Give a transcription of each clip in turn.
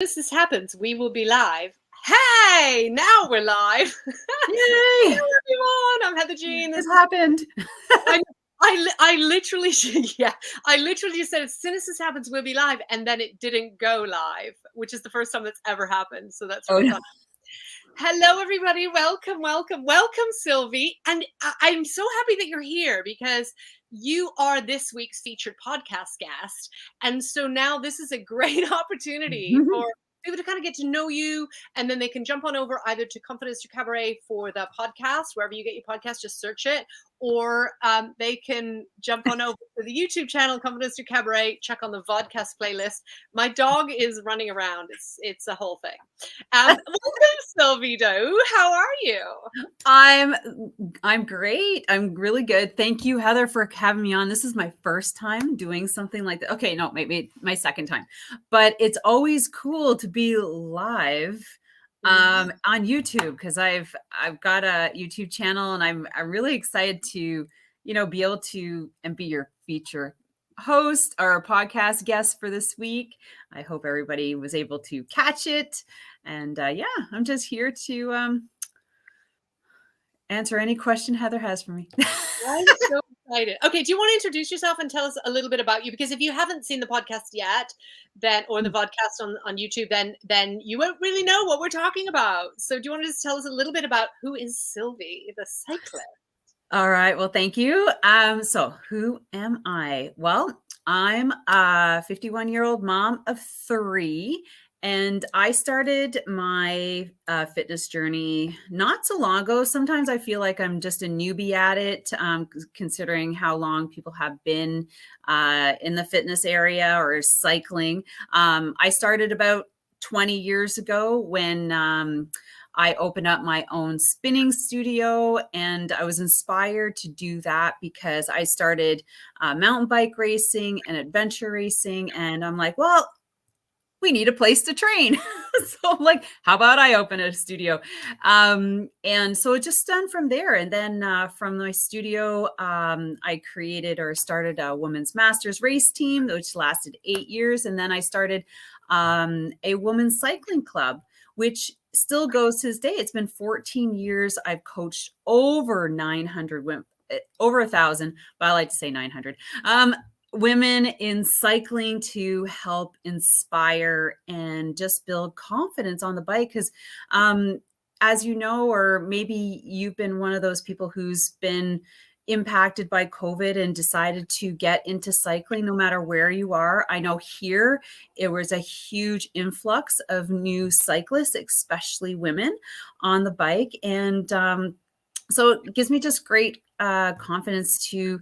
This happens, we will be live. Hey, now we're live. Yay! Hello, everyone. I'm Heather Jean. It happened. I literally, yeah, I literally just said, as soon as this happens, we'll be live, and then it didn't go live, which is the first time that's ever happened. So that's really fun. Hello, everybody. Welcome, welcome, welcome, Sylvie. And I'm so happy that you're here because you are this week's featured podcast guest. And so now this is a great opportunity for people to kind of get to know you, and then they can jump on over either to Confidence to Cabaret for the podcast, wherever you get your podcast, just search it, or they can jump on over to the YouTube channel, Confidence to Cabaret, check on the vodcast playlist. My dog is running around. It's a whole thing. Welcome, Sylvie Doe. How are you? I'm great. I'm really good. Thank you, Heather, for having me on. This is my first time doing something like that. Okay, no, maybe my second time, but it's always cool to be live on YouTube because I've got a YouTube channel, and I'm really excited to be able to and be your feature host or podcast guest for this week. I hope everybody was able to catch it, and yeah, I'm just here to answer any question Heather has for me. I'm so excited. Okay, do you want to introduce yourself and tell us a little bit about you? Because if you haven't seen the podcast yet, then or the podcast on YouTube, then you won't really know what we're talking about. So do you want to just tell us a little bit about who is Sylvie, the cyclist? All right. Well, thank you. So who am I? Well, I'm a 51-year-old mom of 3. And I started my fitness journey not so long ago. Sometimes I feel like I'm just a newbie at it, considering how long people have been in the fitness area or cycling. I started about 20 years ago when I opened up my own spinning studio, and I was inspired to do that because I started mountain bike racing and adventure racing. And I'm like, well, we need a place to train. So I'm like, how about I open a studio? And so it just done from there. And then from my studio, I created or started a women's masters race team, which lasted 8 years. And then I started a women's cycling club, which still goes to this day. It's been 14 years. I've coached over 900 women, over 1,000, but I like to say 900. Women in cycling to help inspire and just build confidence on the bike. Because as you know, or maybe you've been one of those people who's been impacted by COVID and decided to get into cycling no matter where you are. I know here it was a huge influx of new cyclists, especially women on the bike. And so it gives me just great confidence to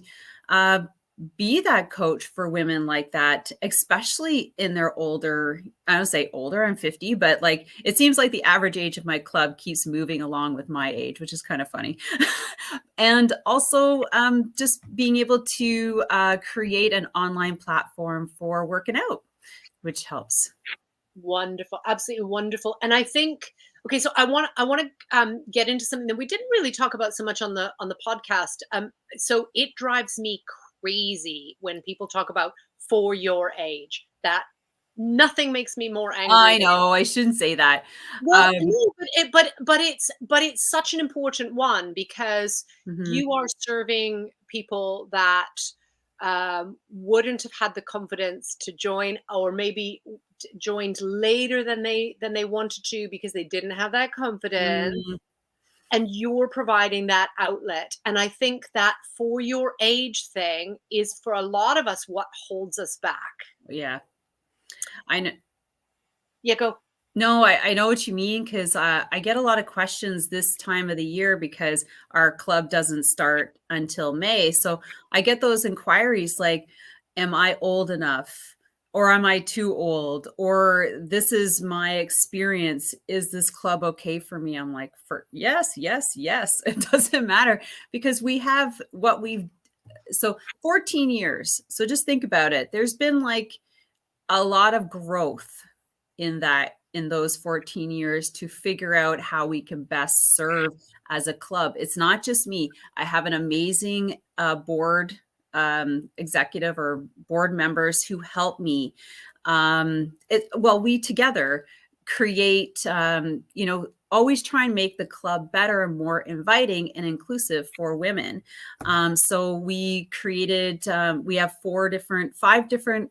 be that coach for women like that, especially in their older, I don't say older, I'm 50, but like, it seems like the average age of my club keeps moving along with my age, which is kind of funny. And also just being able to create an online platform for working out, which helps. Wonderful. Absolutely wonderful. And I think, okay, so I want to get into something that we didn't really talk about so much on the podcast. So it drives me crazy when people talk about for your age. That nothing makes me more angry. I know I shouldn't say that. Well, no, but it's such an important one because you are serving people that wouldn't have had the confidence to join, or maybe joined later than they wanted to because they didn't have that confidence. And you're providing that outlet. And I think that for your age thing is, for a lot of us, what holds us back. Yeah, I know. Yeah, go. No, I know what you mean, because I get a lot of questions this time of the year because our club doesn't start until May. So I get those inquiries like, am I old enough? Or am I too old? Or this is my experience. Is this club okay for me? I'm like, yes. It doesn't matter, because we have what so 14 years. So just think about it. There's been like a lot of growth in those 14 years to figure out how we can best serve as a club. It's not just me. I have an amazing board executive or board members who help me. We together create, always try and make the club better and more inviting and inclusive for women. So we created, we have 5 different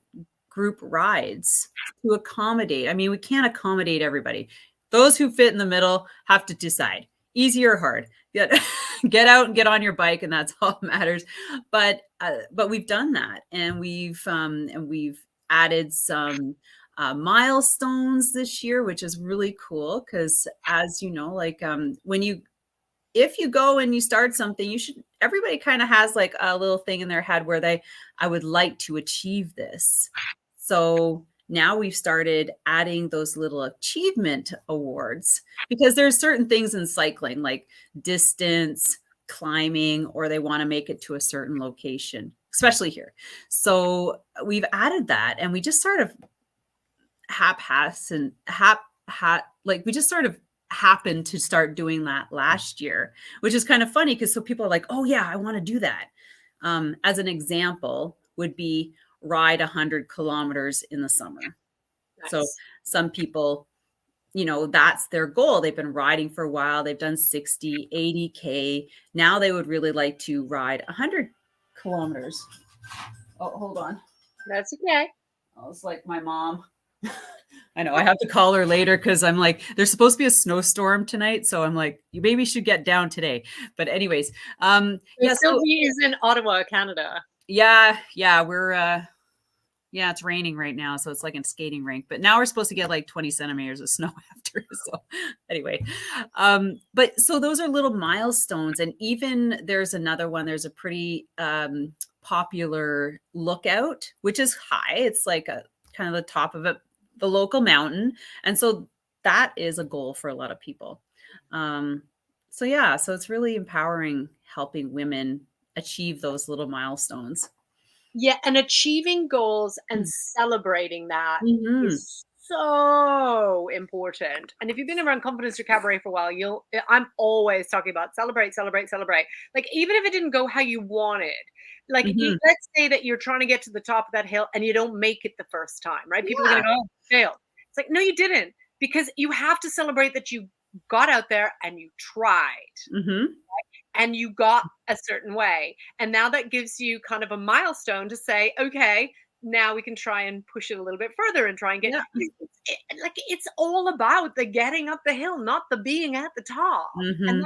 group rides to accommodate. I mean, we can't accommodate everybody. Those who fit in the middle have to decide, easy or hard. Get out and get on your bike, and that's all that matters. But we've done that, and we've added some milestones this year, which is really cool because, as you know, like if you go and you start something, everybody kind of has like a little thing in their head where I would like to achieve this. So now we've started adding those little achievement awards, because there's certain things in cycling like distance, climbing, or they want to make it to a certain location, especially here. So we've added that, and we just sort of we just sort of happened to start doing that last year, which is kind of funny because so people are like, oh yeah, I want to do that. As an example would be ride 100 kilometers in the summer. Nice. So some people, that's their goal. They've been riding for a while. They've done 60, 80K. Now they would really like to ride 100 kilometers. Oh, hold on. That's okay. Oh, it's like my mom. I know I have to call her later because I'm like, there's supposed to be a snowstorm tonight. So I'm like, you maybe should get down today. But anyways, Sylvie is in Ottawa, Canada. Yeah, it's raining right now, so it's like a skating rink. But now we're supposed to get like 20 centimeters of snow after. So anyway, but so those are little milestones. And even there's another one. There's a pretty popular lookout, which is high. It's like a kind of the top of the local mountain. And so that is a goal for a lot of people. So it's really empowering, helping women achieve those little milestones. Yeah, and achieving goals and celebrating that is so important. And if you've been around Confidence Recovery for a while, I'm always talking about celebrate, celebrate, celebrate. Like, even if it didn't go how you wanted, like let's say that you're trying to get to the top of that hill and you don't make it the first time, right? People are going to go, oh, failed. It's like, no, you didn't, because you have to celebrate that you got out there and you tried. Right? And you got a certain way. And now that gives you kind of a milestone to say, okay, now we can try and push it a little bit further and try and get it's all about the getting up the hill, not the being at the top. And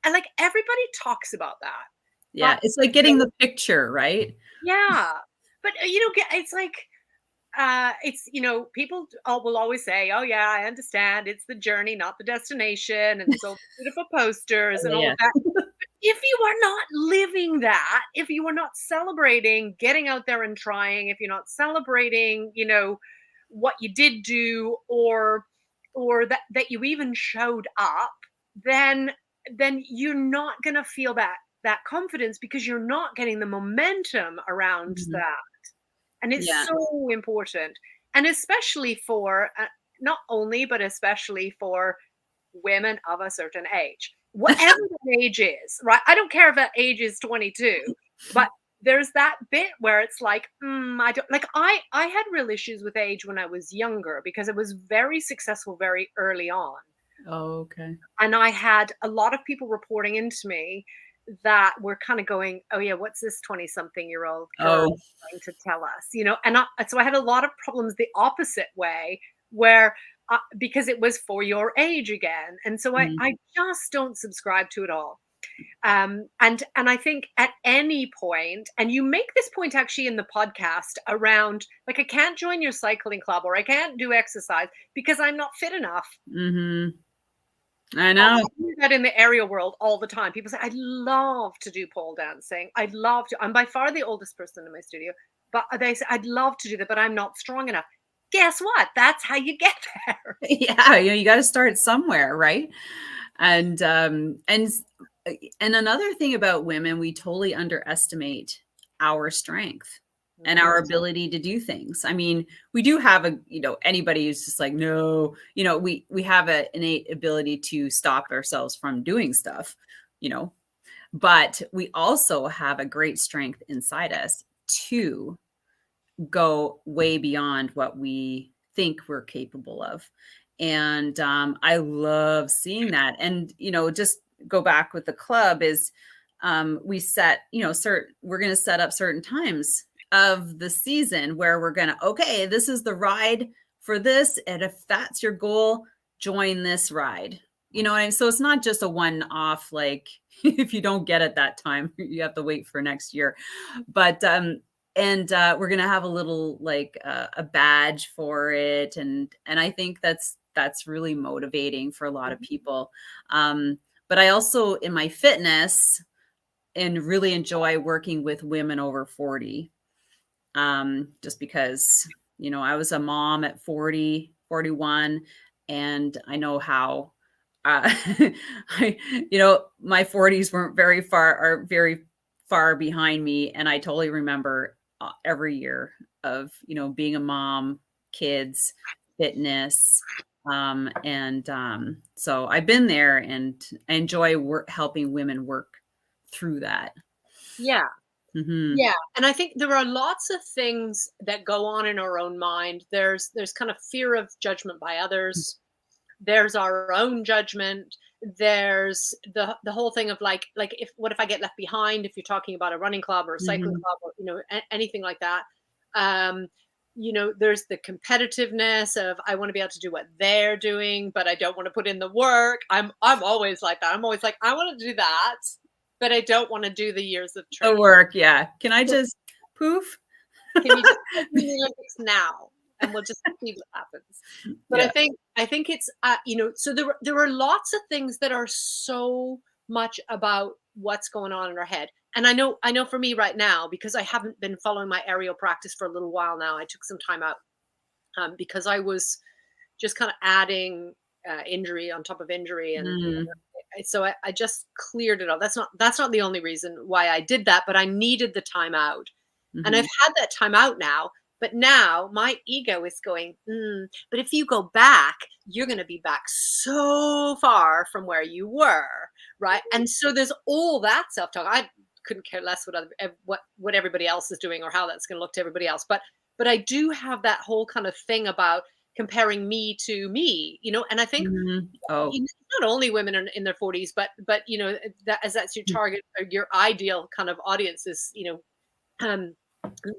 like everybody talks about that. Yeah, it's like getting the picture, right? Yeah. But it's like people will always say, oh yeah, I understand, it's the journey, not the destination, and there's all the beautiful posters and all of that. But if you are not living that, if you are not celebrating getting out there and trying, if you're not celebrating what you did do, or that you even showed up, then you're not going to feel that confidence, because you're not getting the momentum around that. And it's so important. And especially for, not only, but especially for women of a certain age, whatever the age is, right? I don't care if that age is 22, but there's that bit where it's like, I don't, like, I had real issues with age when I was younger, because I was very successful very early on. Oh, okay. And I had a lot of people reporting into me that were kind of going, oh yeah, what's this 20-something-year-old girl trying to tell us, and so I had a lot of problems the opposite way, where because it was for your age again. And so I just don't subscribe to it all. And I think at any point, and you make this point actually in the podcast around, like, I can't join your cycling club, or I can't do exercise because I'm not fit enough. I know. I do that in the aerial world all the time. People say, I'd love to do pole dancing. I'd love to. I'm by far the oldest person in my studio, but they say, I'd love to do that, but I'm not strong enough. Guess what? That's how you get there. Yeah, you got to start somewhere, right? And another thing about women, we totally underestimate our strength and our ability to do things. I mean, we do have anybody who's just like, no, we have an innate ability to stop ourselves from doing stuff, But we also have a great strength inside us to go way beyond what we think we're capable of. And I love seeing that. And, just go back with the club is we set, we're going to set up certain times of the season where we're going to, okay, this is the ride for this. And if that's your goal, join this ride. So it's not just a one-off, like if you don't get it that time, you have to wait for next year. But we're gonna have a little like a badge for it, and I think that's really motivating for a lot of people. But I also, in my fitness, and really enjoy working with women over 40, just because I was a mom at 40, 41, and I know how I, my 40s weren't very far behind me, and I totally remember every year of being a mom, kids, fitness, so I've been there, and I enjoy helping women work through that. Yeah. Mm-hmm. Yeah, and I think there are lots of things that go on in our own mind. There's kind of fear of judgment by others. There's our own judgment. There's the whole thing of like what if I get left behind, if you're talking about a running club or a cycling Mm-hmm. club, or anything like that. There's the competitiveness of, I want to be able to do what they're doing, but I don't want to put in the work. I'm always like that. I'm always like, I want to do that, but I don't want to do the years of The training. work, yeah. Can I just poof? Can you just put me in the Olympics now, and we'll just see what happens? But Yeah. I think it's so there are lots of things that are so much about what's going on in our head. And I know for me right now, because I haven't been following my aerial practice for a little while now. I took some time out because I was just kind of adding injury on top of injury, and Mm. so I just cleared it all. That's not the only reason why I did that, but I needed the time out. And I've Mhm. had that time out now, but now my ego is going, but if you go back, you're going to be back so far from where you were, right? And so there's all that self-talk. I couldn't care less what everybody else is doing or how that's going to look to everybody else. But I do have that whole kind of thing about comparing me to me, and I think Mhm. Oh. not only women in their 40s, but that's your target or your ideal kind of audience is, um,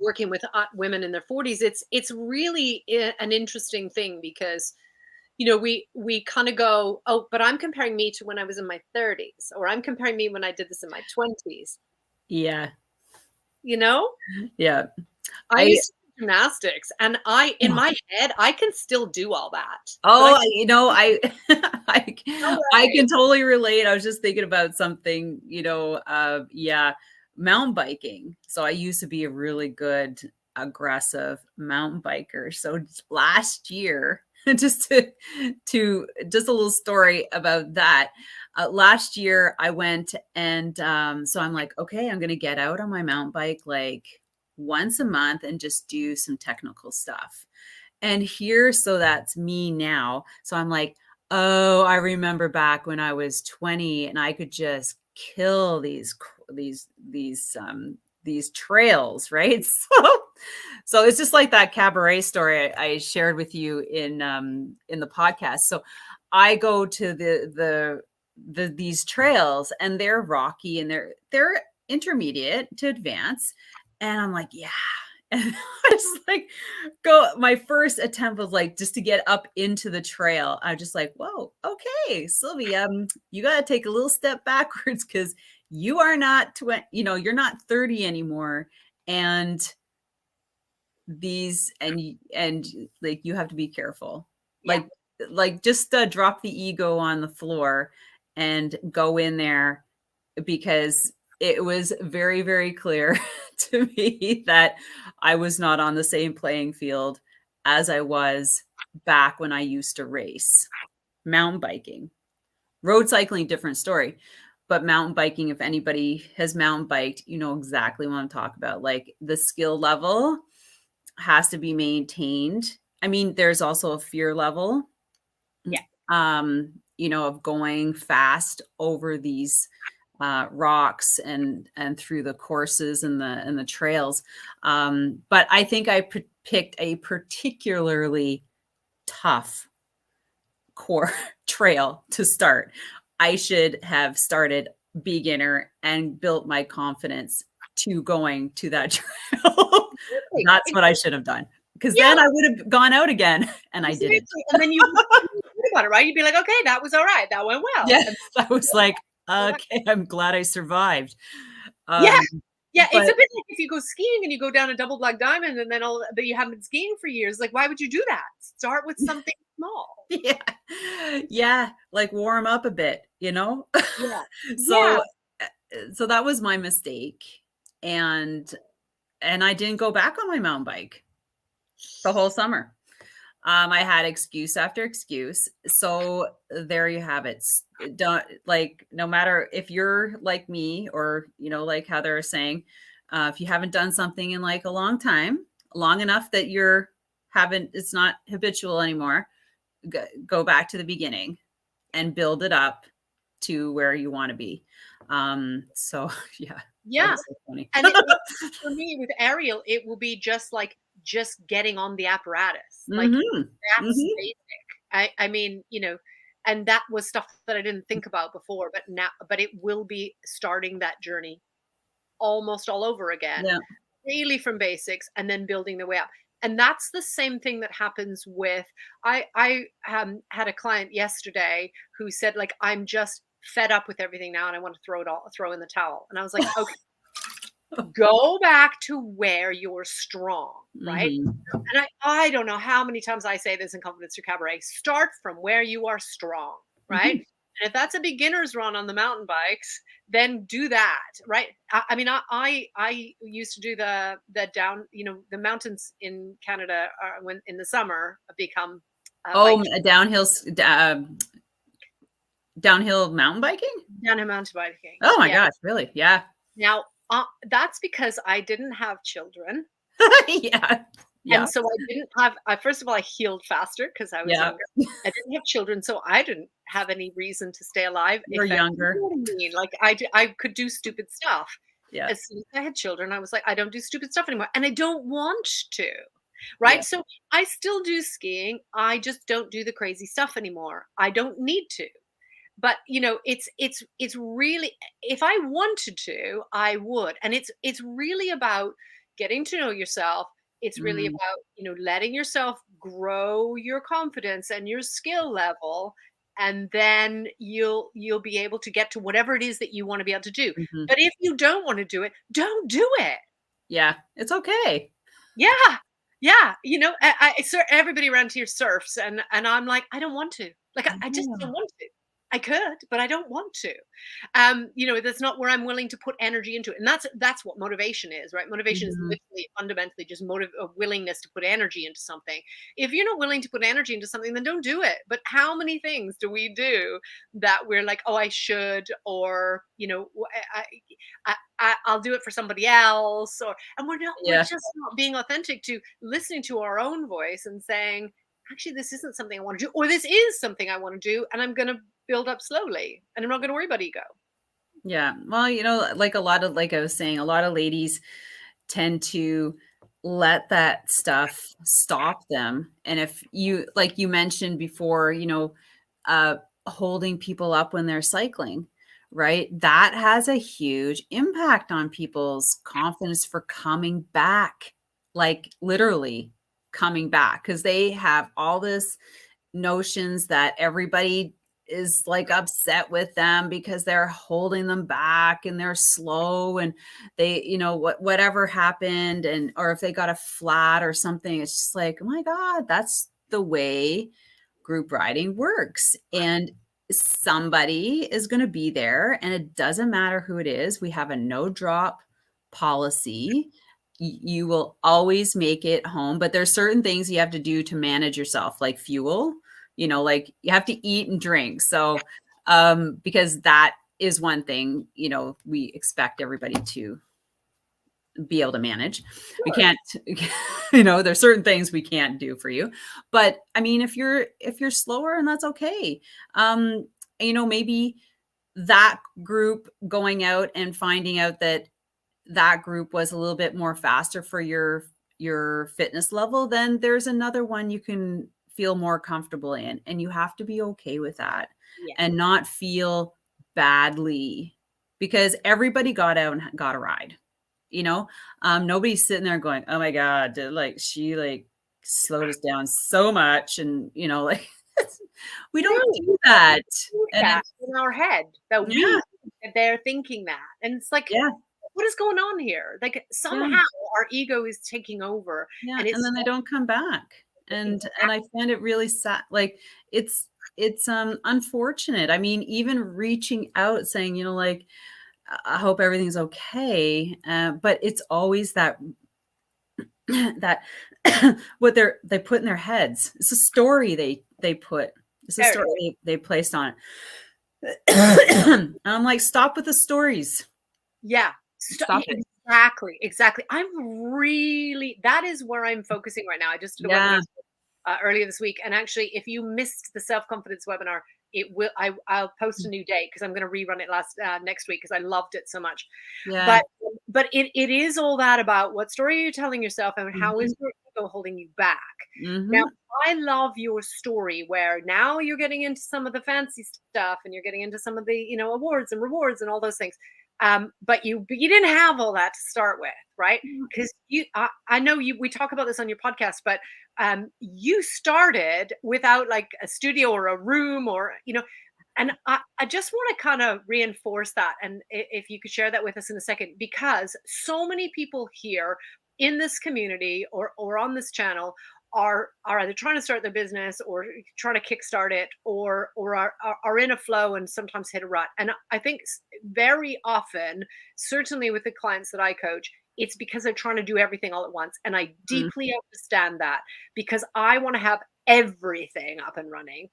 working with women in their 40s. It's really an interesting thing because we kind of go, oh, but I'm comparing me to when I was in my 30s, or I'm comparing me when I did this in my 20s. Yeah. you know Yeah. I I used to do gymnastics, and in my head I can still do all that, but Oh, I I no I way. can totally relate. I was just thinking about something, yeah, mountain biking. So I used to be a really good, aggressive mountain biker. So last year, just to just a little story about that. Last year I went, and so I'm like, okay, I'm gonna get out on my mountain bike like once a month and just do some technical stuff. And here, so that's me now. So I'm like, oh, I remember back when I was 20 and I could just kill these trails, right? So it's just like that cabaret story I shared with you in the podcast. So I go to these trails, and they're rocky, and they're intermediate to advanced. And I'm like, yeah. And I was like, my first attempt was like just to get up into the trail. I was just like, whoa, okay, Sylvie, you got to take a little step backwards, because you are not 20, you're not 30 anymore. And and like, you have to be careful. Yeah. Like just drop the ego on the floor and go in there, because it was very, very clear to me that I was not on the same playing field as I was back when I used to race. Mountain biking, road cycling, different story. But mountain biking, if anybody has mountain biked, you know exactly what I'm talking about. Like, the skill level has to be maintained. I mean, there's also a fear level, Yeah. of going fast over these rocks and through the courses and the trails. But I think I picked a particularly tough core trail to start. I should have started beginner and built my confidence to going to that trail. That's what I should have done, because then I would have gone out again, and I didn't. And then you think about it, right? You'd be like, okay, that was all right. That went well. Yeah, I was like, okay, I'm glad I survived. Yeah. Yeah, but it's a bit like if you go skiing and you go down a double black diamond and then but you haven't been skiing for years. Like, why would you do that? Start with something small. yeah, yeah, like warm up a bit, you know? Yeah. So, so that was my mistake. And I didn't go back on my mountain bike the whole summer. I had excuse after excuse. So there you have it. Don't, like, no matter if you're like me or, you know, like Heather is saying, if you haven't done something in like a long time, long enough that it's not habitual anymore, go back to the beginning and build it up to where you want to be. So yeah. Yeah. So funny. And for me with aerial, it will be just getting on the apparatus. Like that's basic. I mean, you know, and that was stuff that I didn't think about before, but it will be starting that journey almost all over again. Yeah. Really from basics and then building the way up. And that's the same thing that happens with I had a client yesterday who said, like, I'm just fed up with everything now and I want to throw in the towel. And I was like, okay, go back to where you're strong, right? And I don't know how many times I say this in Confidence to Cabaret. Start from where you are strong, right? And if that's a beginner's run on the mountain bikes, then do that, right? I mean, I used to do the down, you know, the mountains in Canada when in the summer become downhill mountain biking. Downhill mountain biking. Oh my gosh, really? Yeah. Now that's because I didn't have children. Yeah. And so I didn't have, first of all, I healed faster because I was younger. I didn't have children, so I didn't have any reason to stay alive. You're younger. You know what I mean? Like I could do stupid stuff. Yeah. As soon as I had children, I was like, I don't do stupid stuff anymore. And I don't want to. Right. Yeah. So I still do skiing. I just don't do the crazy stuff anymore. I don't need to. But you know, it's really, if I wanted to, I would. And it's really about getting to know yourself. It's really about, you know, letting yourself grow your confidence and your skill level. And then you'll be able to get to whatever it is that you want to be able to do. But if you don't want to do it, don't do it. Yeah, it's okay. Yeah. Yeah. You know, everybody around here surfs and I'm like, I don't want to. Like, I just don't want to. I could, but I don't want to. You know, that's not where I'm willing to put energy into it. And that's what motivation is, right? Motivation is literally fundamentally just a willingness to put energy into something. If you're not willing to put energy into something, then don't do it. But how many things do we do that we're like, oh, I should, or, you know, I'll do it for somebody else, and we're just not being authentic to listening to our own voice and saying, actually, this isn't something I want to do, or this is something I want to do, and I'm going to build up slowly, and I'm not going to worry about ego. Yeah. Well, you know, like I was saying, a lot of ladies tend to let that stuff stop them. And if you, like you mentioned before, you know, holding people up when they're cycling, right? That has a huge impact on people's confidence for coming back, like literally coming back, because they have all this notions that everybody is like upset with them because they're holding them back and they're slow and they, you know, whatever happened, and or if they got a flat or something, it's just like, oh my God, that's the way group riding works. And somebody is going to be there, and it doesn't matter who it is. We have a no drop policy. You will always make it home, but there's certain things you have to do to manage yourself, like fuel. You know, like you have to eat and drink. So, because that is one thing, you know, we expect everybody to be able to manage. Sure. We can't, you know, there's certain things we can't do for you. But I mean, if you're slower, and that's okay. You know, maybe that group going out and finding out that that group was a little bit more faster for your fitness level, then there's another one you can feel more comfortable in, and you have to be okay with that Yeah. and not feel badly because everybody got out and got a ride. You know, nobody's sitting there going, "Oh my God, like she like slowed us down so much," and you know, like we don't No, do but we that. think And that it's in our head, that yeah, we think that they're thinking that, and it's like, yeah, what is going on here? Like, yeah. somehow our ego is taking over, Yeah, and and it's then they don't come back. And I find it really sad. Like it's unfortunate. I mean, even reaching out saying, you know, like I hope everything's okay. But it's always that that what they put in their heads. It's a story they put. It's a there it story is. they placed on it. And I'm like, stop with the stories. Yeah. Stop it. Exactly, exactly. That is where I'm focusing right now. I just did a webinar Yeah. earlier this week, and actually, if you missed the self-confidence webinar, I'll post a new date because I'm going to rerun it next week because I loved it so much. Yeah. But it is all that about what story are you telling yourself and how Mhm. is your ego holding you back. Now, Mhm. I love your story where now you're getting into some of the fancy stuff and you're getting into some of the, awards and rewards and all those things. But you didn't have all that to start with, right? Because I know we talk about this on your podcast, but you started without like a studio or a room or and I just want to kind of reinforce that. And if you could share that with us in a second, because so many people here in this community or on this channel are either trying to start their business or trying to kickstart it or are in a flow and sometimes hit a rut. And I think very often, certainly with the clients that I coach, it's because they're trying to do everything all at once. And I Mhm. deeply understand that because I want to have everything up and running,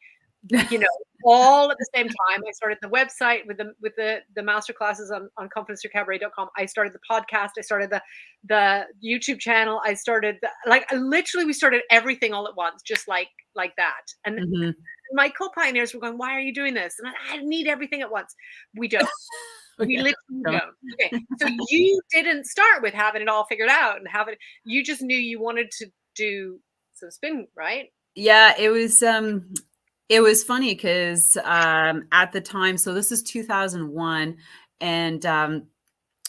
you know, all at the same time. I started the website with the master classes on confidencerecabaret.com. I started the podcast. I started the YouTube channel. I started literally we started everything all at once, just like that. And Mhm. my co-pioneers were going, "Why are you doing this?" And I need everything at once. We don't. We Yeah. literally don't. Okay. So you didn't start with having it all figured out and you just knew you wanted to do some spin, right? Yeah, it was funny because at the time, so this is 2001, and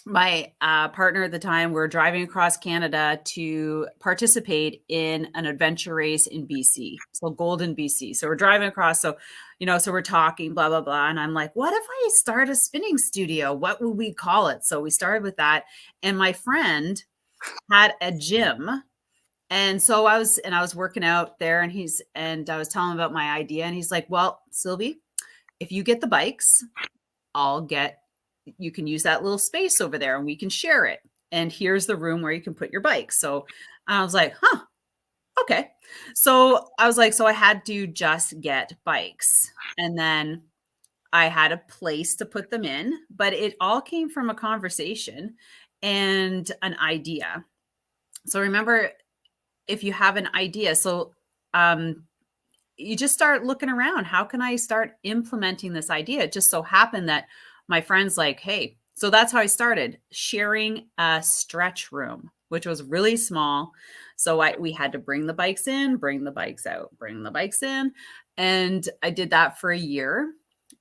my partner at the time, we're driving across Canada to participate in an adventure race in BC, so Golden BC. So we're driving across, so so we're talking, blah blah blah, and I'm like, what if I start a spinning studio? What would we call it? So we started with that, and my friend had a gym. And so I was working out there and I was telling him about my idea and he's like, "Well, Sylvie, if you get the bikes, I'll get you can use that little space over there and we can share it. And here's the room where you can put your bikes." So I was like, "Huh, okay." So I was like, so I had to just get bikes. And then I had a place to put them in, but it all came from a conversation and an idea. So remember, if you have an idea, so um, you just start looking around. How can I start implementing this idea? It just so happened that my friend's like, hey, so that's how I started sharing a stretch room, which was really small. So we had to bring the bikes in, bring the bikes out, bring the bikes in. And I did that for a year.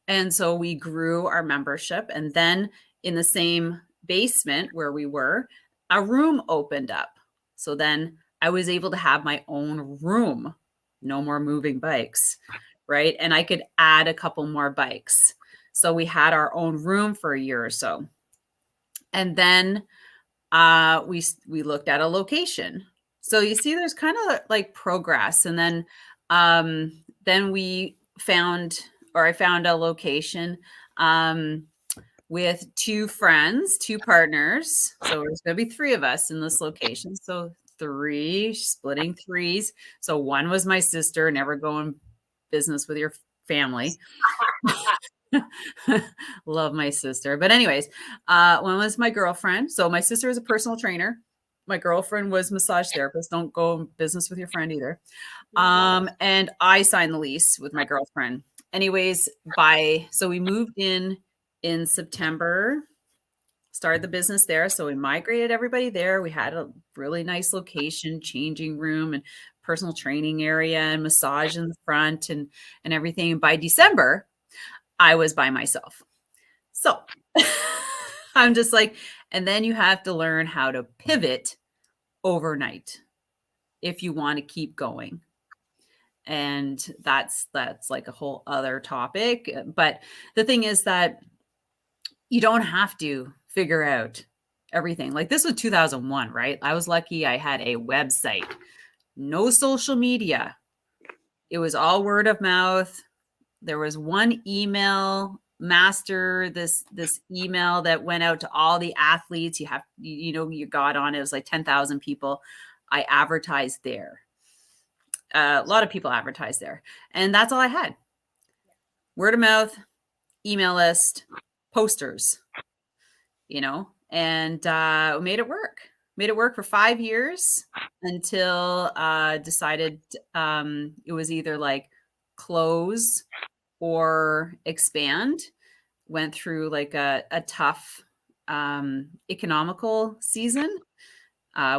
And so we grew our membership. And then in the same basement where we were, a room opened up. So then I was able to have my own room, no more moving bikes, right? And I could add a couple more bikes. So we had our own room for a year or so. And then we looked at a location. So you see there's kind of like progress. And then we found or I found a location with two friends, two partners. So there's going to be three of us in this location. So three, splitting threes. So one was my sister, never go in business with your family. Love my sister. But anyways, one was my girlfriend. So my sister is a personal trainer. My girlfriend was massage therapist. Don't go in business with your friend either. And I signed the lease with my girlfriend. Anyways, so we moved in in September, started the business there. So we migrated everybody there. We had a really nice location, changing room and personal training area and massage in the front and everything. And by December, I was by myself. So I'm just like, and then you have to learn how to pivot overnight if you want to keep going. And that's like a whole other topic. But the thing is that you don't have to figure out everything. Like this was 2001, right? I was lucky I had a website, no social media. It was all word of mouth. There was one email master, this email that went out to all the athletes. You got on it. It was like 10,000 people. I advertised there. A lot of people advertised there. And that's all I had. Word of mouth, email list, posters, and made it work. Made it work for 5 years until decided it was either like close or expand. Went through like a tough economical season.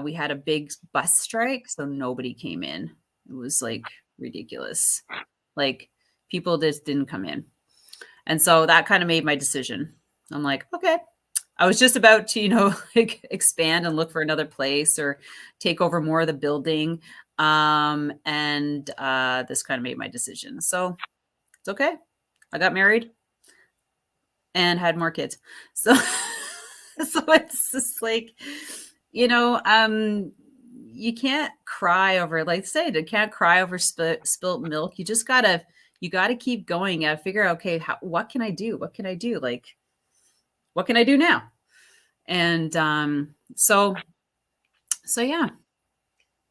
We had a big bus strike, so nobody came in. It was like ridiculous. Like people just didn't come in. And so that kind of made my decision. I'm like, okay. I was just about to, like expand and look for another place or take over more of the building. And this kind of made my decision. So it's okay. I got married and had more kids. So, so it's just like, you can't cry over, like say, you can't cry over spilt milk. You just gotta keep going. You gotta figure out, okay, what can I do? What can I do? Like, what can I do now? And so yeah.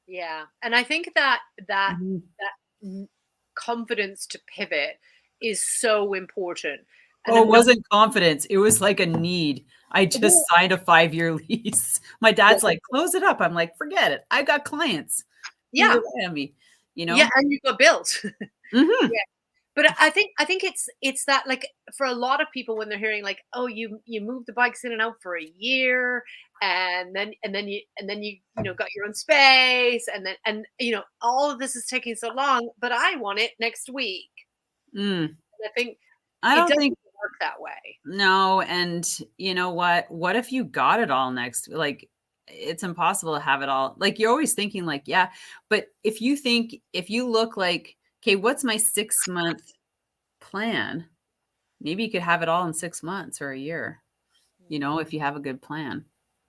Yeah. And I think that Mhm. that confidence to pivot is so important. And Oh, it wasn't confidence. It was like a need. I just signed a 5-year lease. My dad's like, close it up. I'm like, forget it. I got clients. Yeah. At me, Yeah, and you got bills. Mhm. Yeah. But I think it's that, like, for a lot of people when they're hearing like, oh, you moved the bikes in and out for a year, and then you got your own space, and all of this is taking so long, but I want it next week. Mm. And I think I it don't doesn't think work that way. no. And you know what? What if you got it all next? Like, it's impossible to have it all. Like, you're always thinking like, yeah, but if you look like, okay, what's my 6-month plan? Maybe you could have it all in 6 months or a year, if you have a good plan.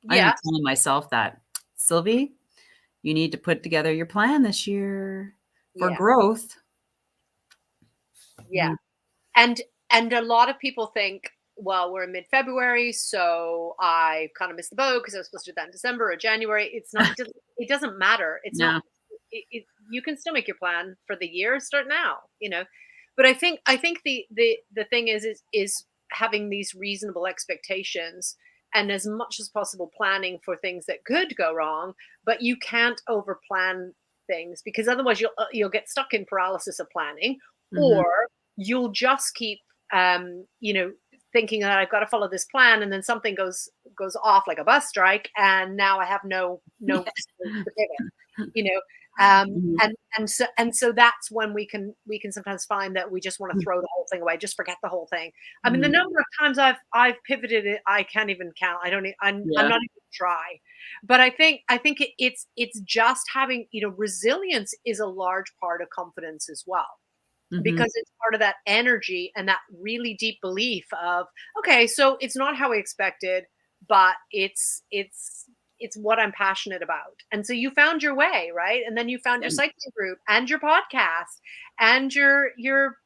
I'm Yeah. telling myself that, Sylvie, you need to put together your plan this year for Yeah. growth. Yeah. Mhm. And a lot of people think, well, we're in mid-February, so I kind of missed the boat because I was supposed to do that in December or January. It's not. It doesn't matter. It's not. No. You can still make your plan for the year. Start now. But I think the thing is having these reasonable expectations, and as much as possible planning for things that could go wrong. But you can't over plan things, because otherwise you'll get stuck in paralysis of planning, Mhm. or you'll just keep thinking that I've got to follow this plan, and then something goes off, like a bus strike, and now I have no space to pivot. You know, Mhm. and so that's when we can sometimes find that we just want to throw the whole thing away, just forget the whole thing. I mean, the Mhm. number of times I've pivoted it, I can't even count. I don't. I'm Yeah. not even try. But I think it's just having, resilience is a large part of confidence as well, Mhm. because it's part of that energy and that really deep belief of, okay, so it's not how I expected, but it's what I'm passionate about. And so you found your way, right? And then you found your Yeah. cycling group and your podcast and your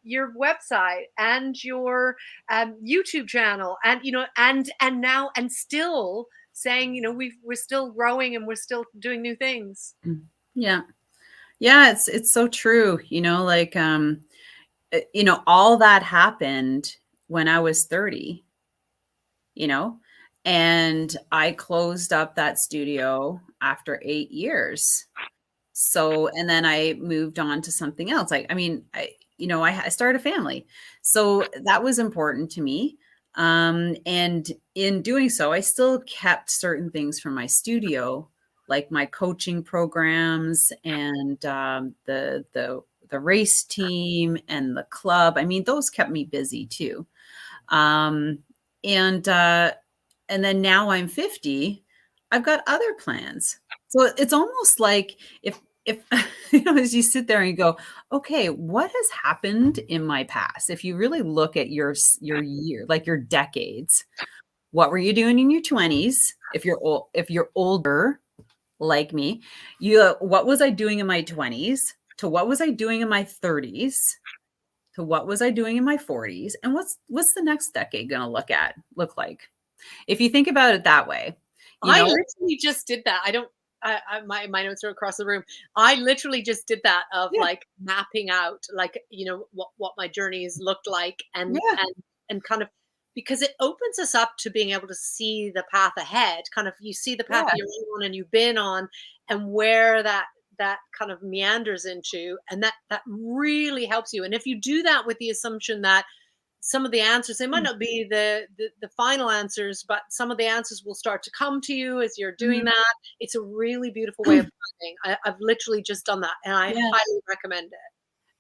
website and your YouTube channel, and now, and still saying, we're still growing and we're still doing new things. Mm. Yeah. Yeah, it's so true. Like all that happened when I was 30, you know, and I closed up that studio after 8 years. So, and then I moved on to something else. I mean, I started a family. So that was important to me. And in doing so, I still kept certain things from my studio, like my coaching programs and the race team and the club. I mean, those kept me busy too. Um, and and then now I'm 50, I've got other plans. So it's almost like if as you sit there and you go, okay, what has happened in my past? If you really look at your year, like your decades, what were you doing in your 20s? If you're older like me, what was I doing in my 20s? To what was I doing in my 30s? To what was I doing in my 40s? And what's the next decade going to look like? If you think about it that way, you I know, literally just did that. I don't. My notes are across the room. I literally just did that of yeah, like mapping out, like what my journeys looked like, yeah, and kind of, because it opens us up to being able to see the path ahead. Kind of, you see the path yeah, you're on and you've been on, and where that kind of meanders into, and that really helps you. And if you do that with the assumption that some of the answers, they might not be the final answers, but some of the answers will start to come to you as you're doing mhm, that. It's a really beautiful way of planning. I've literally just done that, and I yeah. highly recommend it.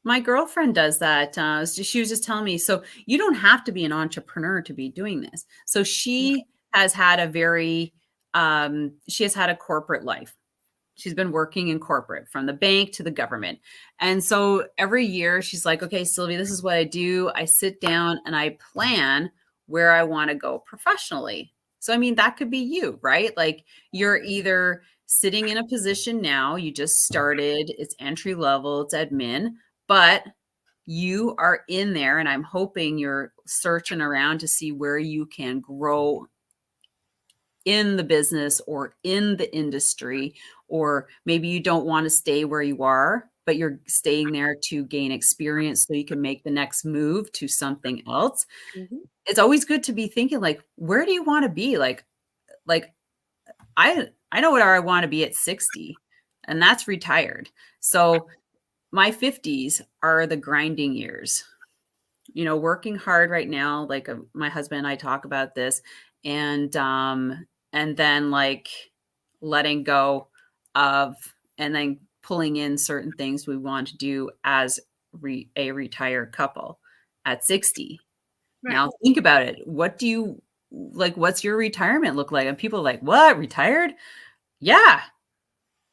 My girlfriend does that. She was just telling me, so you don't have to be an entrepreneur to be doing this. So has had a very, she has had a corporate life. She's been working in corporate from the bank to the government. And so every year she's like, okay, Sylvie, this is what I do. I sit down and I plan where I want to go professionally. So, I mean, that could be you, right? Like you're either sitting in a position now, you just started, it's entry level, it's admin, but you are in there. And I'm hoping you're searching around to see where you can grow in the business or in the industry, or maybe you don't want to stay where you are, but you're staying there to gain experience so you can make the next move to something else. Mhm. It's always good to be thinking like, where do you want to be? Like I know where I want to be at 60, and that's retired. So my 50s are the grinding years, working hard right now. Like my husband and I talk about this, and then like letting go of, and then pulling in certain things we want to do as a retired couple at 60. Right. Now think about it. What do you like? What's your retirement look like? And people are like, what, retired? Yeah.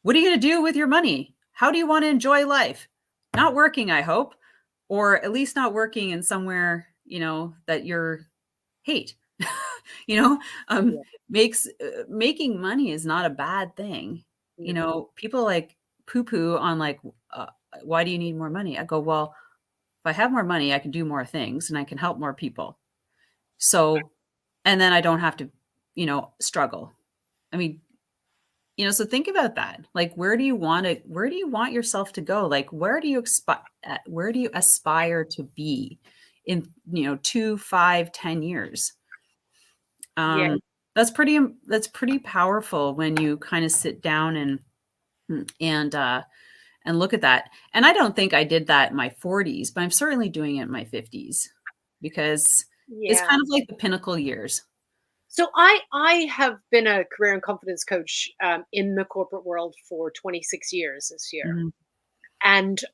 What are you going to do with your money? How do you want to enjoy life? Not working, I hope, or at least not working in somewhere, that you're hate. you know, Yeah. makes making money is not a bad thing. No. People like poo poo on like, uh, why do you need more money? I go, well, if I have more money, I can do more things and I can help more people. So, and then I don't have to, struggle. I mean, so think about that. Like, where do you want yourself to go? Like, where do you aspire to be in, 2, 5, 10 years? Yeah. Um, that's pretty powerful when you kind of sit down and, and look at that. And I don't think I did that in my 40s, but I'm certainly doing it in my 50s because it's Yeah. kind of like the pinnacle years. So I have been a career and confidence coach in the corporate world for 26 years this year. Mhm. And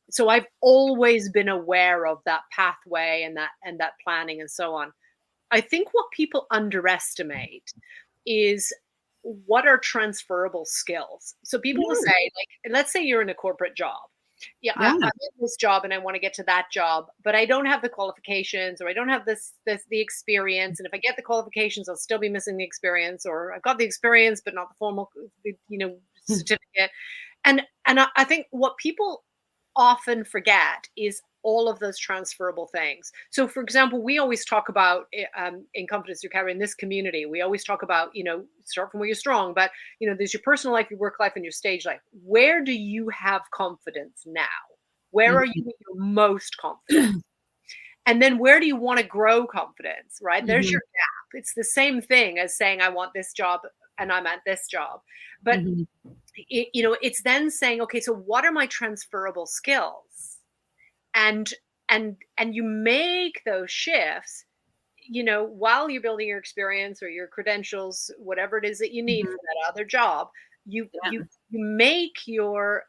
so I've always been aware of that pathway and that planning and so on. I think what people underestimate is what are transferable skills. So people will Yeah. say, like, let's say you're in a corporate job. Yeah, Yeah. I'm in this job and I want to get to that job, but I don't have the qualifications, or I don't have this the experience. And if I get the qualifications, I'll still be missing the experience, or I've got the experience but not the formal, certificate. And I think what people often forget is all of those transferable things. So, for example, we always talk about in Confidence Recovery in this community, we always talk about, start from where you're strong, but, there's your personal life, your work life, and your stage life. Where do you have confidence now? Where are you Mhm. at your most confident? And then where do you want to grow confidence, right? There's Mhm. your gap. It's the same thing as saying, I want this job and I'm at this job. But Mhm. it's then saying, okay, so what are my transferable skills? And and you make those shifts, while you're building your experience or your credentials, whatever it is that you need Mhm. for that other job. you Yeah. you you make your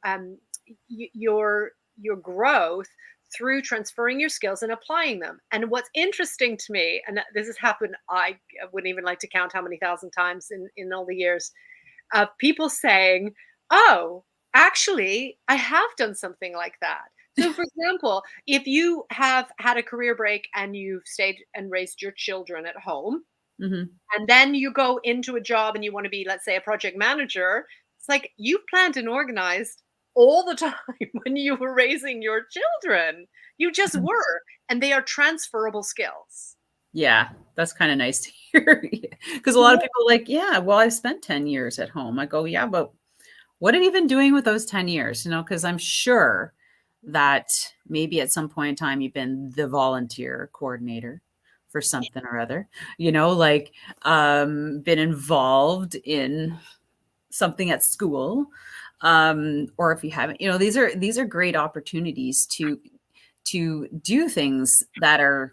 growth through transferring your skills and applying them. And what's interesting to me, and this has happened, I wouldn't even like to count how many thousand times in all the years, of people saying, "Oh, actually, I have done something like that." So, for example, if you have had a career break and you've stayed and raised your children at home, Mhm. and then you go into a job and you want to be, let's say, a project manager, it's like you've planned and organized all the time when you were raising your children. You just Mhm. were, and they are transferable skills. Yeah, that's kinda nice to hear. Because a lot of Yeah. people are like, "Yeah, well, I've spent 10 years at home." I go, "Yeah, but what have you been doing with those 10 years?" Because I'm sure that maybe at some point in time, you've been the volunteer coordinator for something or other, like, been involved in something at school, or if you haven't, these are great opportunities to do things that are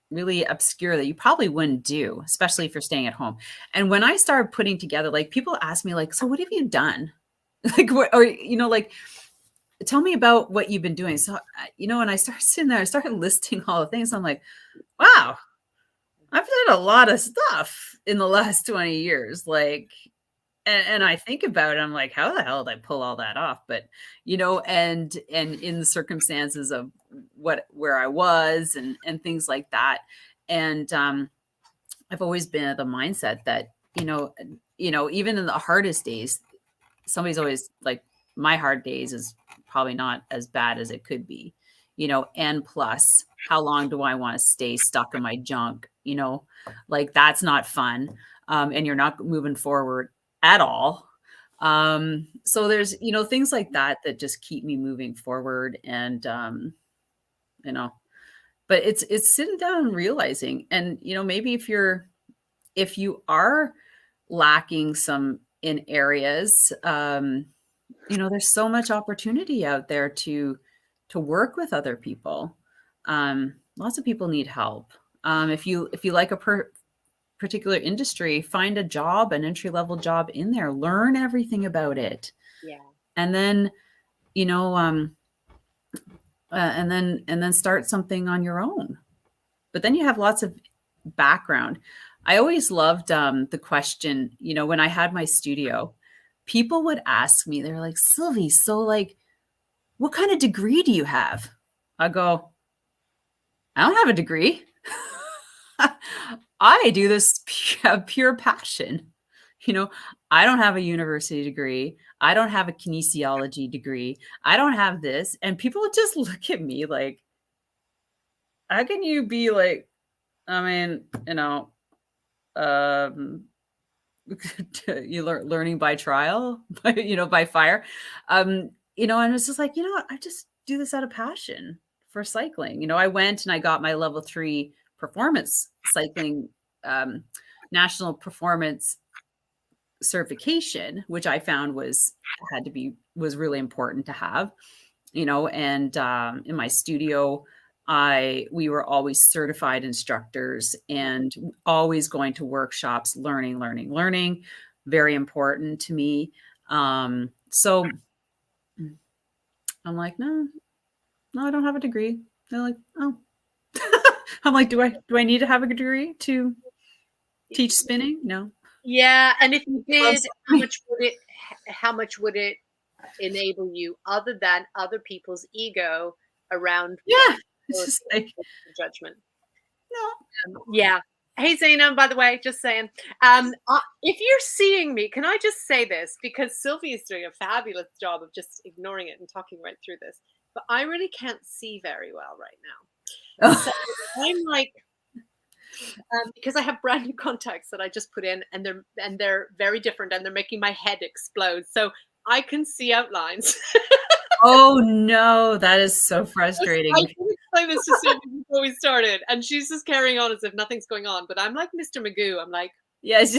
really obscure that you probably wouldn't do, especially if you're staying at home. And when I started putting together, like people ask me like, so what have you done? Like what, or, like, tell me about what you've been doing. So, when I started sitting there, I started listing all the things. I'm like, wow, I've done a lot of stuff in the last 20 years. Like, and I think about it, I'm like, how the hell did I pull all that off? But, and in the circumstances of where I was and things like that. And I've always been of the mindset that, even in the hardest days, somebody's always like, my hard days is probably not as bad as it could be, and plus, how long do I want to stay stuck in my junk? Like that's not fun. And you're not moving forward at all. So there's, things like that that just keep me moving forward. And, you know, but it's sitting down and realizing, and, maybe if you are lacking some in areas, there's so much opportunity out there to work with other people. Lots of people need help. If you like a particular industry, find a job, an entry level job in there, learn everything about it, Yeah. and then you know, and then start something on your own. But then you have lots of background. I always loved the question, when I had my studio, people would ask me, they're like, Sylvie, so like, what kind of degree do you have? I go, I don't have a degree. I do this pure passion. You know, I don't have a university degree. I don't have a kinesiology degree. I don't have this. And people would just look at me like, how can you be like, I mean, um, learning by trial, by fire. And it's just like, what? I just do this out of passion for cycling. I went and I got my level 3 performance cycling, national performance certification, which I found was really important to have, and in my studio, we were always certified instructors and always going to workshops, learning, very important to me. So I'm like, no, I don't have a degree. They're like, oh. I'm like, do I need to have a degree to teach spinning? No. Yeah, and if you Well, did, sorry. how much would it enable you other than other people's ego around what Yeah. It's your just like, judgment? no. Yeah. Hey, Zainab, by the way, just saying. If you're seeing me, can I just say this? Because Sylvie is doing a fabulous job of just ignoring it and talking right through this. But I really can't see very well right now. So I'm like, because I have brand new contacts that I just put in, and they're very different, and they're making my head explode. So I can see outlines. Oh, no, that is so I frustrating. did explain this to Sylvie before we started, and she's just carrying on as if nothing's going on. But I'm like Mr. Magoo. I'm like, Yes.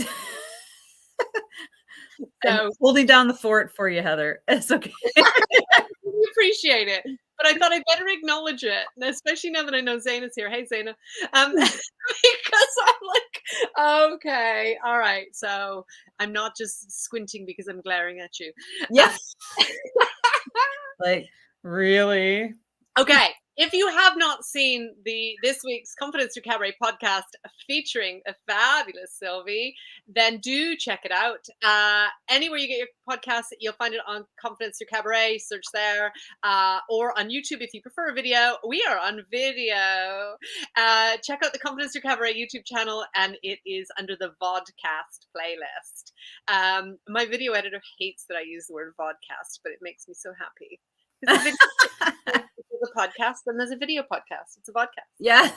I'm so holding down the fort for you, Heather. It's okay. we appreciate it. but I thought I'd better acknowledge it, and especially now that I know Zaina's here. Hey, Zaina. Because I'm like, okay, all right. So I'm not just squinting because I'm glaring at you. Yeah. Like, really? Okay, if you have not seen this week's Confidence Through Cabaret podcast featuring a fabulous Sylvie, then do check it out. Anywhere you get your podcast, you'll find it on Confidence Through Cabaret. Search there, or on YouTube if you prefer a video. We are on video. Check out the Confidence Through Cabaret YouTube channel, and it is under the vodcast playlist. My video editor hates that I use the word vodcast, but it makes me so happy. There's a podcast and there's a video podcast. It's a podcast. Yeah.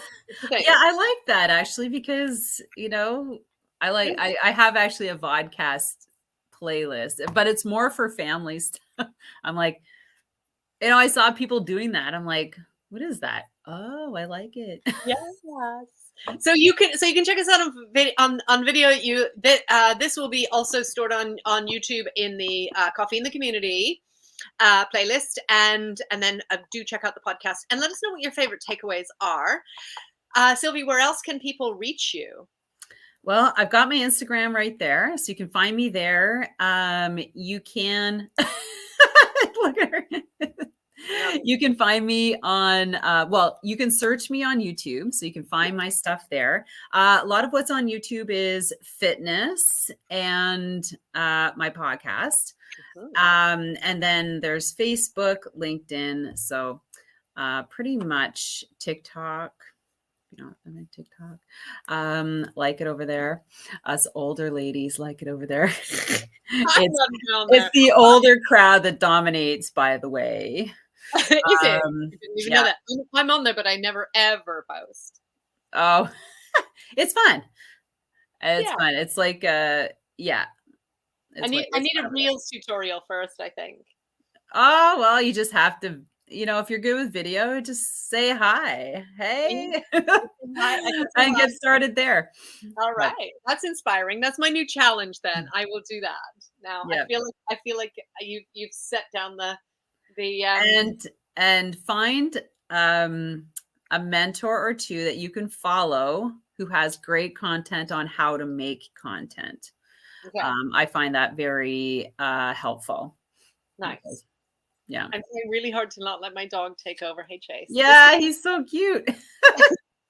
Yeah, I like that actually because, I have actually a vodcast playlist, but it's more for family stuff. I'm like, I saw people doing that. I'm like, what is that? Oh, I like it. Yes. So you can check us out on video. This will be also stored on YouTube in the Coffee in the Community playlist, and then do check out the podcast and let us know what your favorite takeaways are. Sylvie, where else can people reach you? Well, I've got my Instagram right there, so you can find me there. You can look at her. You can find me on, you can search me on YouTube, so you can find my stuff there. A lot of what's on YouTube is fitness and my podcast. And then there's Facebook, LinkedIn. So pretty much TikTok. I'm in TikTok. Like it over there. Us older ladies like it over there. It's the older crowd that dominates, by the way. Is it? I didn't even know that. I'm on there, but I never ever post. Oh, it's fun. It's fun. It's like, yeah. I need a Reels tutorial first, I think. Oh, well, you just have to, if you're good with video, just say hi. Hey. And get started there. All right. That's inspiring. That's my new challenge then. I will do that. Now I feel like you've set down the and find a mentor or two that you can follow who has great content on how to make content. Okay. I find that very helpful. Nice. Because, yeah. I'm trying really hard to not let my dog take over. Hey, Chase. Yeah, he's so cute.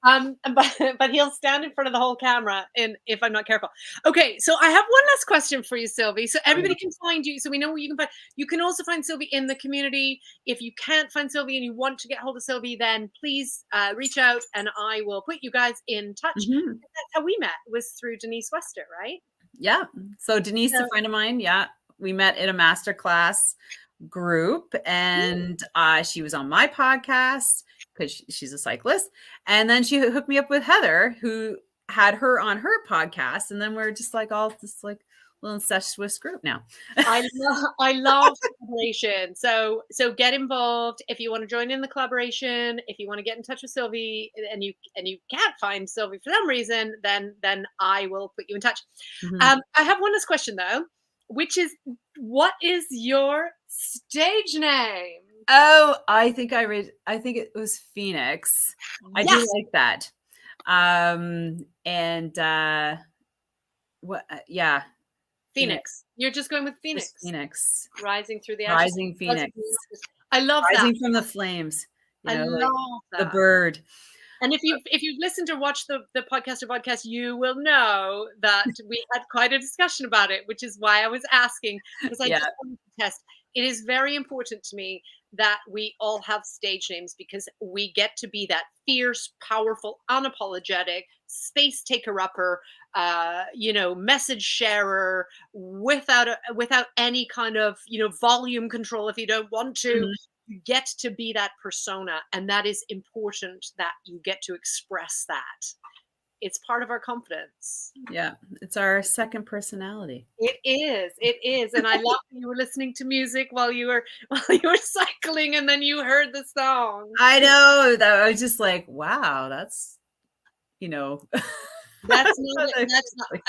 But he'll stand in front of the whole camera if I'm not careful. Okay, so I have one last question for you, Sylvie. So everybody can find you. So we know where you can find. You can also find Sylvie in the community. If you can't find Sylvie and you want to get hold of Sylvie, then please reach out and I will put you guys in touch. That's how we met, was through Denise Wester, right? Yeah. So Denise, a friend of mine. Yeah, we met in a masterclass group, and she was on my podcast because she's a cyclist, and then she hooked me up with Heather, who had her on her podcast, and then we're just like all this like little incestuous group now. I love collaboration. So get involved if you want to join in the collaboration. If you want to get in touch with Sylvie and you can't find Sylvie for some reason, then I will put you in touch. I have one last question though, which is, what is your stage name? Oh, I think it was Phoenix. I do like that. Yeah. Phoenix. You're just going with Phoenix. Just Phoenix. Rising through the ashes. Rising Phoenix. I love that. Rising from the flames. I love that. The bird. And if you've listened or watched the podcast or podcast, you will know that we had quite a discussion about it, which is why I was asking, because I just wanted to test. It is very important to me that we all have stage names, because we get to be that fierce, powerful, unapologetic space taker-upper, message sharer without any kind of, volume control if you don't want to. You get to be that persona, and that is important, that you get to express that. It's part of our confidence. Yeah, it's our second personality. It is. And I love that you were listening to music while you were cycling, and then you heard the song. I know that. I was just like, wow, that's That's not,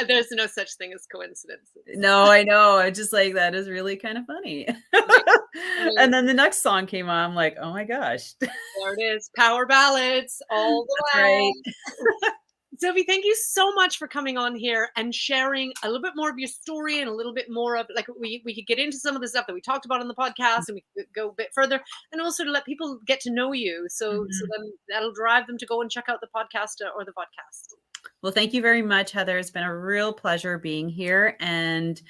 there's no such thing as coincidences. No, I know. I just like, that is really kind of funny. And then the next song came on. I'm like, oh my gosh. There it is. Power ballads all the That's way. right. Sylvie, thank you so much for coming on here and sharing a little bit more of your story and a little bit more of, like, we could get into some of the stuff that we talked about on the podcast, and we could go a bit further, and also to let people get to know you. So then that'll drive them to go and check out the podcast or the podcast. Well, thank you very much, Heather. It's been a real pleasure being here and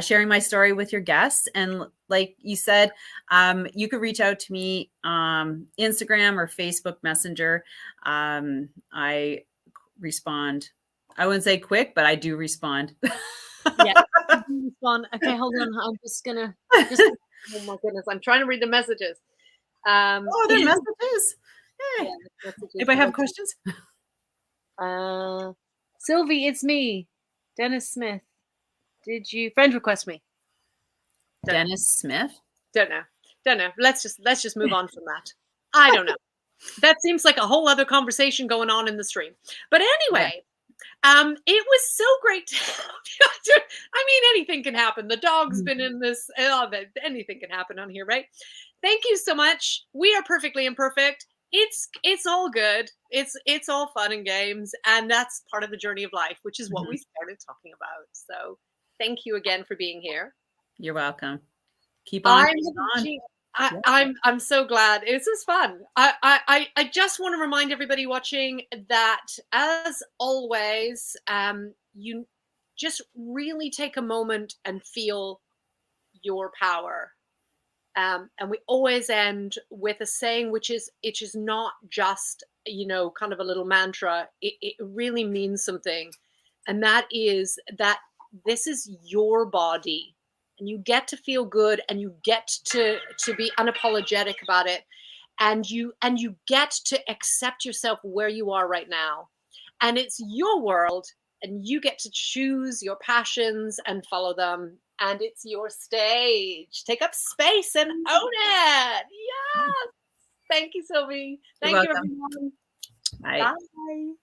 sharing my story with your guests. And like you said, you could reach out to me Instagram or Facebook Messenger. I respond. I wouldn't say quick, but I do respond. Yeah, I do respond. Okay, hold on. I'm just gonna. Oh my goodness, I'm trying to read the messages. Oh, they're messages. Hey. Yeah, messages. If I have questions. Sylvie, it's me, Dennis Smith. Did you friend request me? Dennis Smith? Don't know. Let's just move on from that. I don't know. That seems like a whole other conversation going on in the stream. But anyway, it was so great to have you. I mean, anything can happen. The dog's been in this. Anything can happen on here, right? Thank you so much. We are perfectly imperfect. It's all good. It's all fun and games, and that's part of the journey of life, which is what we started talking about. So thank you again for being here. You're welcome. Keep on. I'm so glad. This is fun. I just want to remind everybody watching that, as always, you just really take a moment and feel your power. And we always end with a saying, which is not just, kind of a little mantra. It really means something. And that is that this is your body, and you get to feel good, and you get to be unapologetic about it. And you get to accept yourself where you are right now. And it's your world, and you get to choose your passions and follow them. And it's your stage. Take up space and own it. Yes. Thank you, Sylvie. Thank you, everyone. Bye. Bye.